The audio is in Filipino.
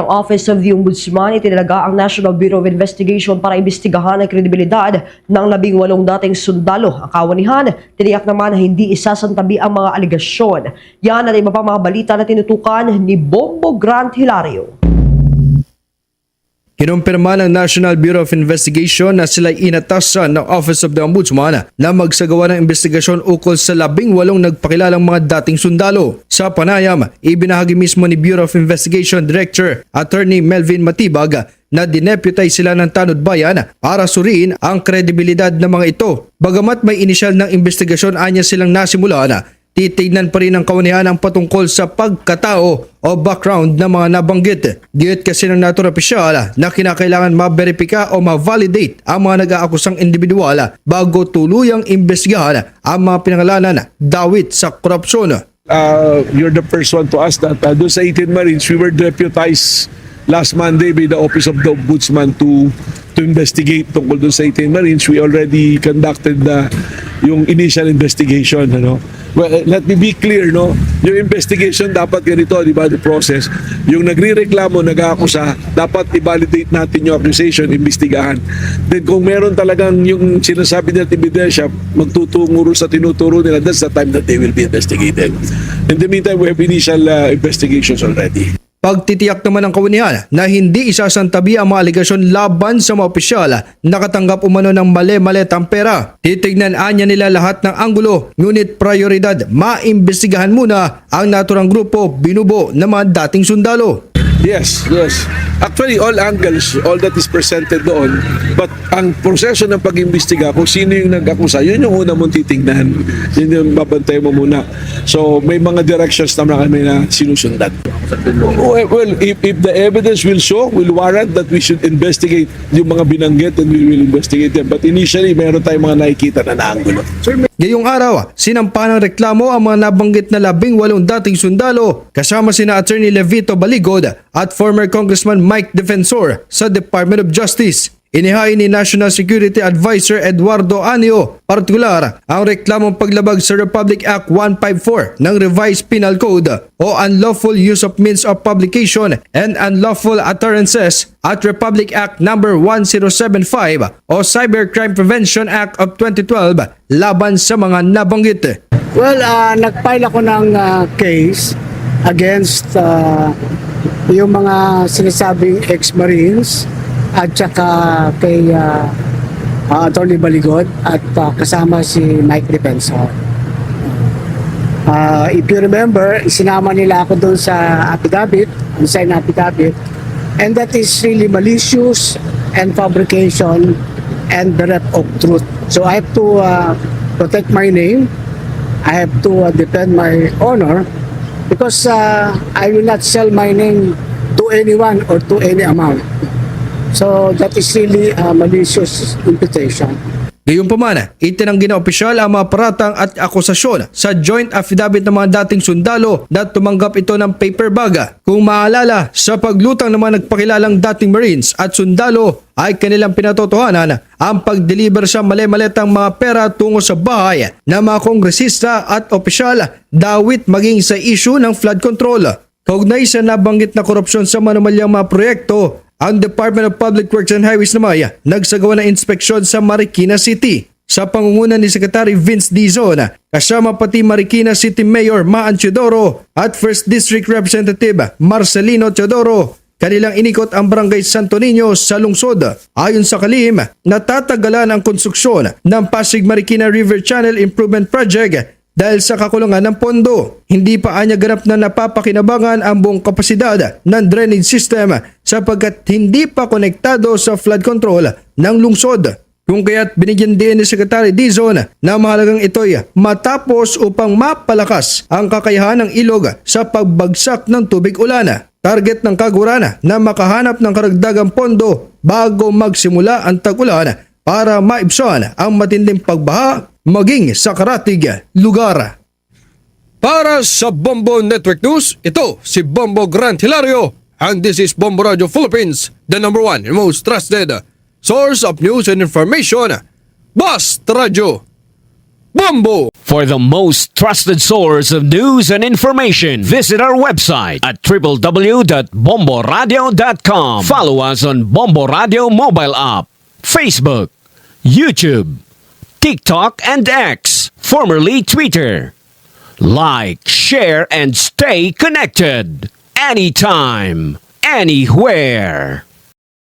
Ang Office of the Ombudsman itinalaga ang National Bureau of Investigation para imbestigahan ang kredibilidad ng 18 dating sundalo. Ang kawanihan, tiniyak naman na hindi isasantabi ang mga aligasyon. Yan at iba pa mga balita na tinutukan ni Bombo Grant Hilario. Kinumpirma ng National Bureau of Investigation na sila'y inatasan ng Office of the Ombudsman na magsagawa ng investigasyon ukol sa 18 nagpakilalang mga dating sundalo. Sa panayam, ibinahagi mismo ni Bureau of Investigation Director Attorney Melvin Matibag na dineputize sila ng Tanod Bayan para suriin ang kredibilidad ng mga ito. Bagamat may inisyal ng investigasyon, anya silang nasimulan, titignan pa rin ang kawanihan ang patungkol sa pagkatao o background ng mga nabanggit. Giyot kasi ng naturang opisyal na kinakailangan ma-verifika o ma-validate ang mga nag-aakusang individual bago tuluyang imbestigahan ang mga pinangalanan dawit sa korupsyon. You're the first one to ask that. Doon sa 18 Marines, we were deputized last Monday by the Office of the Ombudsman to investigate tungkol doon sa 18 Marines. We already conducted yung initial investigation. Well, let me be clear, yung investigation dapat ganito, di ba, the process. Yung nagre-reklamo, nag-aakusa, dapat i-validate natin yung accusation, imbestigahan. Then kung meron talagang yung sinasabi nila ebidensya, magtutunguro sa tinuturo nila, that's the time that they will be investigated. In the meantime, we have initial investigations already. Pagtitiyak naman ng kawanihan na hindi isasantabi ang mga aligasyon laban sa mga opisyal nakatanggap umano ng mali-maletang pera. Titignan anya nila lahat ng anggulo, ngunit prioridad, maimbestigahan muna ang naturang grupo binubo ng mga dating sundalo. Yes. Actually, all angles, all that is presented doon. But ang proseso ng pag-imbestiga, kung sino yung nag-akusa, yun yung una mong titignan. Yun yung babantay mo muna. So, may mga directions naman kami na sinusundan. Well, if the evidence will show, will warrant that we should investigate yung mga binanggit, and we will investigate them. But initially, meron tayong mga nakikita na naanggulo. Ngayong araw, sinampa ng reklamo ang mga nabanggit na 18 dating sundalo kasama sina Attorney Levito Baligod at former Congressman Mike Defensor sa Department of Justice. Inihain ni National Security Advisor Eduardo Anio partikular ang reklamong paglabag sa Republic Act 154 ng Revised Penal Code o Unlawful Use of Means of Publication and Unlawful Utterances at Republic Act No. 1075 o Cybercrime Prevention Act of 2012 laban sa mga nabanggit. Well, nag-file ako ng case against yung mga sinasabing ex-Marines at saka kay Attorney Baligod at kasama si Mike Defensor. If you remember, isinama nila ako doon sa affidavit, unsigned affidavit, and that is really malicious and fabrication and bereft of truth. So I have to protect my name, I have to defend my honor, because I will not sell my name to anyone or to any amount. So that is really a malicious imputation. Gayunpaman, itinanggi na opisyal ang mga paratang at akusasyon sa joint affidavit ng mga dating sundalo na tumanggap ito ng paper bag. Kung maalala, sa paglutang ng mga nagpakilalang dating Marines at sundalo ay kanilang pinatotohanan ang pag-deliver sa mali-maletang mga pera tungo sa bahay ng mga kongresista at opisyal dawit maging sa issue ng flood control. Kaugnay sa nabanggit na korupsyon sa manumalyang mga proyekto, ang Department of Public Works and Highways naman nagsagawa ng inspeksyon sa Marikina City sa pangunguna ni Secretary Vince Dizon, kasama pati Marikina City Mayor Maan Teodoro at 1st District Representative Marcelino Teodoro. Kanilang inikot ang Barangay Santo Niño sa lungsod. Ayon sa kalihim, natatagalan ang konstruksyon ng Pasig Marikina River Channel Improvement Project dahil sa kakulangan ng pondo. Hindi pa anya ganap na napapakinabangan ang buong kapasidad ng drainage system sapagkat hindi pa konektado sa flood control ng lungsod. Kung kaya't binigyan din ni Secretary Dizon na mahalagang ito'y matapos upang mapalakas ang kakayahan ng ilog sa pagbagsak ng tubig ulan. Target ng kagurana na makahanap ng karagdagang pondo bago magsimula ang tag-ulan para maibsan ang matinding pagbaha maging sa karatig lugar. Para sa Bombo Network News, ito si Bombo Grant Hilario, and this is Bombo Radio Philippines, the #1 and most trusted source of news and information. Basta Radio Bombo! For the most trusted source of news and information, visit our website at www.bomboradio.com. Follow us on Bombo Radio mobile app, Facebook, YouTube, TikTok, and X, formerly Twitter. Like, share, and stay connected. Anytime, anywhere.